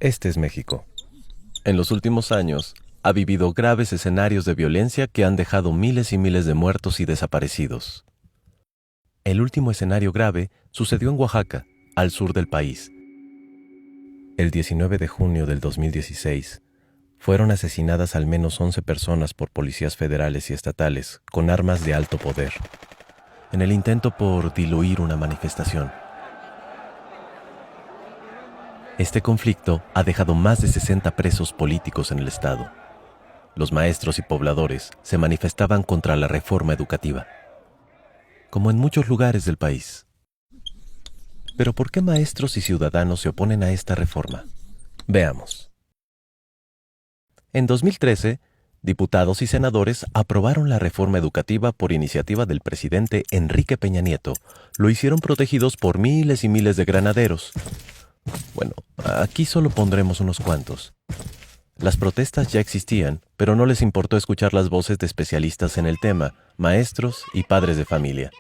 Este es México. En los últimos años, ha vivido graves escenarios de violencia que han dejado miles y miles de muertos y desaparecidos. El último escenario grave sucedió en Oaxaca, al sur del país. El 19 de junio del 2016, fueron asesinadas al menos 11 personas por policías federales y estatales con armas de alto poder, en el intento por diluir una manifestación. Este conflicto ha dejado más de 60 presos políticos en el estado. Los maestros y pobladores se manifestaban contra la reforma educativa, como en muchos lugares del país. Pero ¿por qué maestros y ciudadanos se oponen a esta reforma? Veamos. En 2013, diputados y senadores aprobaron la reforma educativa por iniciativa del presidente Enrique Peña Nieto. Lo hicieron protegidos por miles y miles de granaderos. Bueno, aquí solo pondremos unos cuantos. Las protestas ya existían, pero no les importó escuchar las voces de especialistas en el tema, maestros y padres de familia.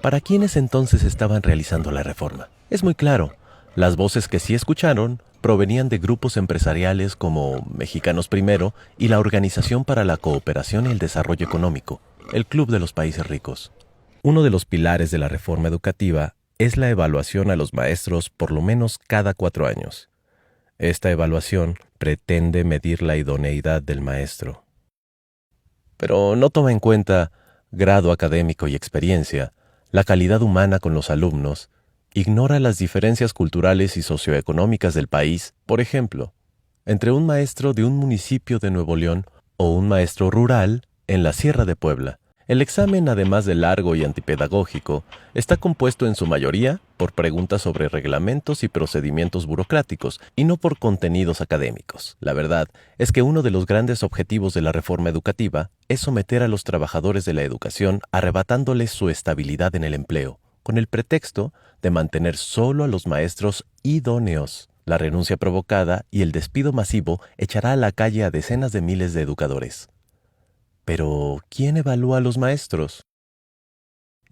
¿Para quiénes entonces estaban realizando la reforma? Es muy claro, las voces que sí escucharon provenían de grupos empresariales como Mexicanos Primero y la Organización para la Cooperación y el Desarrollo Económico, el Club de los Países Ricos. Uno de los pilares de la reforma educativa es la evaluación a los maestros por lo menos cada 4 años. Esta evaluación pretende medir la idoneidad del maestro. Pero no toma en cuenta grado académico y experiencia, la calidad humana con los alumnos, ignora las diferencias culturales y socioeconómicas del país, por ejemplo, entre un maestro de un municipio de Nuevo León o un maestro rural en la Sierra de Puebla. El examen, además de largo y antipedagógico, está compuesto en su mayoría por preguntas sobre reglamentos y procedimientos burocráticos y no por contenidos académicos. La verdad es que uno de los grandes objetivos de la reforma educativa es someter a los trabajadores de la educación arrebatándoles su estabilidad en el empleo, con el pretexto de mantener solo a los maestros idóneos. La renuncia provocada y el despido masivo echará a la calle a decenas de miles de educadores. Pero, ¿quién evalúa a los maestros?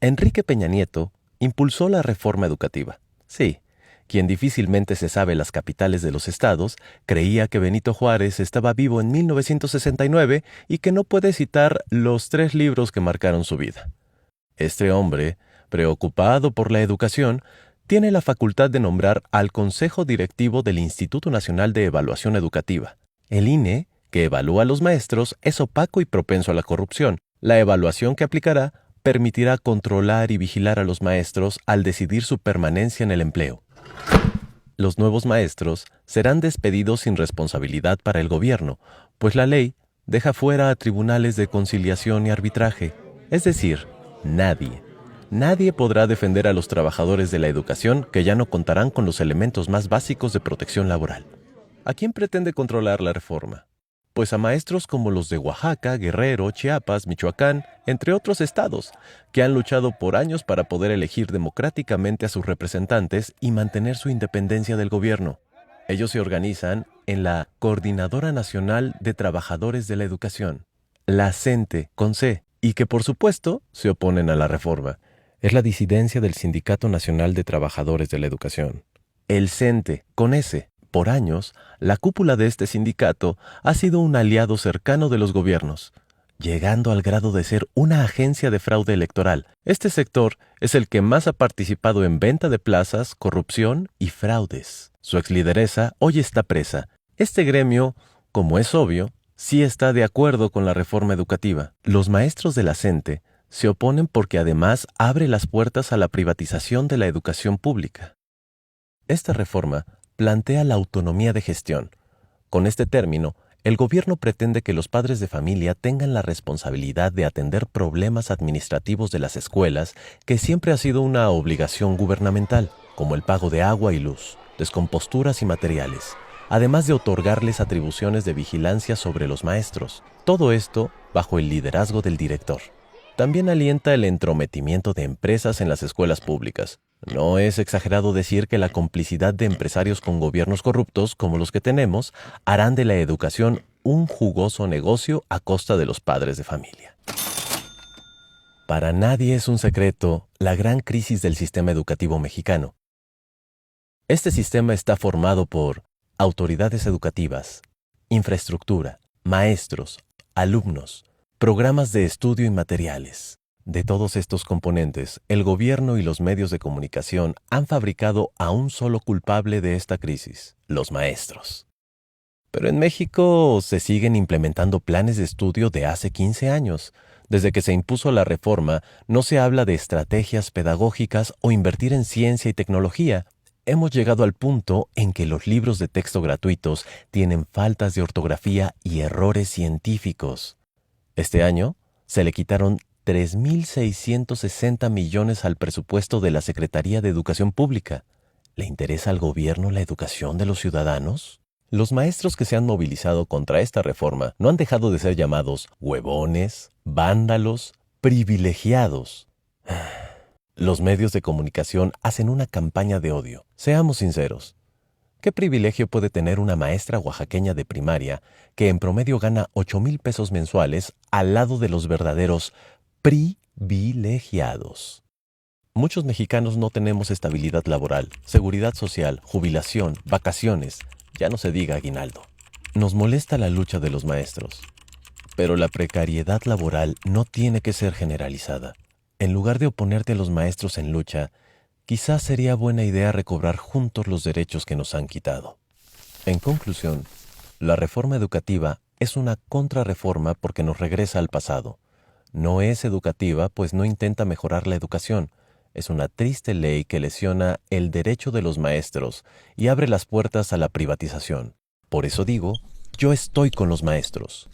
Enrique Peña Nieto impulsó la reforma educativa. Sí, quien difícilmente se sabe las capitales de los estados, creía que Benito Juárez estaba vivo en 1969 y que no puede citar los 3 libros que marcaron su vida. Este hombre, preocupado por la educación, tiene la facultad de nombrar al Consejo Directivo del Instituto Nacional de Evaluación Educativa. El INE, que evalúa a los maestros, es opaco y propenso a la corrupción. La evaluación que aplicará permitirá controlar y vigilar a los maestros al decidir su permanencia en el empleo. Los nuevos maestros serán despedidos sin responsabilidad para el gobierno, pues la ley deja fuera a tribunales de conciliación y arbitraje. Es decir, nadie podrá defender a los trabajadores de la educación que ya no contarán con los elementos más básicos de protección laboral. ¿A quién pretende controlar la reforma? Pues a maestros como los de Oaxaca, Guerrero, Chiapas, Michoacán, entre otros estados, que han luchado por años para poder elegir democráticamente a sus representantes y mantener su independencia del gobierno. Ellos se organizan en la Coordinadora Nacional de Trabajadores de la Educación, la CENTE, con C, y que por supuesto se oponen a la reforma. Es la disidencia del Sindicato Nacional de Trabajadores de la Educación, el CENTE, con S. Por años, la cúpula de este sindicato ha sido un aliado cercano de los gobiernos, llegando al grado de ser una agencia de fraude electoral. Este sector es el que más ha participado en venta de plazas, corrupción y fraudes. Su exlideresa hoy está presa. Este gremio, como es obvio, sí está de acuerdo con la reforma educativa. Los maestros de la CENTE se oponen porque además abre las puertas a la privatización de la educación pública. Esta reforma plantea la autonomía de gestión. Con este término, el gobierno pretende que los padres de familia tengan la responsabilidad de atender problemas administrativos de las escuelas, que siempre ha sido una obligación gubernamental, como el pago de agua y luz, descomposturas y materiales, además de otorgarles atribuciones de vigilancia sobre los maestros. Todo esto bajo el liderazgo del director. También alienta el entrometimiento de empresas en las escuelas públicas. No es exagerado decir que la complicidad de empresarios con gobiernos corruptos, como los que tenemos, harán de la educación un jugoso negocio a costa de los padres de familia. Para nadie es un secreto la gran crisis del sistema educativo mexicano. Este sistema está formado por autoridades educativas, infraestructura, maestros, alumnos, programas de estudio y materiales. De todos estos componentes, el gobierno y los medios de comunicación han fabricado a un solo culpable de esta crisis: los maestros. Pero en México se siguen implementando planes de estudio de hace 15 años. Desde que se impuso la reforma, no se habla de estrategias pedagógicas o invertir en ciencia y tecnología. Hemos llegado al punto en que los libros de texto gratuitos tienen faltas de ortografía y errores científicos. Este año se le quitaron 3.660 millones al presupuesto de la Secretaría de Educación Pública. ¿Le interesa al gobierno la educación de los ciudadanos? Los maestros que se han movilizado contra esta reforma no han dejado de ser llamados huevones, vándalos, privilegiados. Los medios de comunicación hacen una campaña de odio. Seamos sinceros. ¿Qué privilegio puede tener una maestra oaxaqueña de primaria que en promedio gana 8,000 pesos mensuales al lado de los verdaderos privilegiados? Muchos mexicanos no tenemos estabilidad laboral, seguridad social, jubilación, vacaciones, ya no se diga aguinaldo. Nos molesta la lucha de los maestros, pero la precariedad laboral no tiene que ser generalizada. En lugar de oponerte a los maestros en lucha, quizás sería buena idea recobrar juntos los derechos que nos han quitado. En conclusión, la reforma educativa es una contrarreforma porque nos regresa al pasado. No es educativa, pues no intenta mejorar la educación. Es una triste ley que lesiona el derecho de los maestros y abre las puertas a la privatización. Por eso digo, yo estoy con los maestros.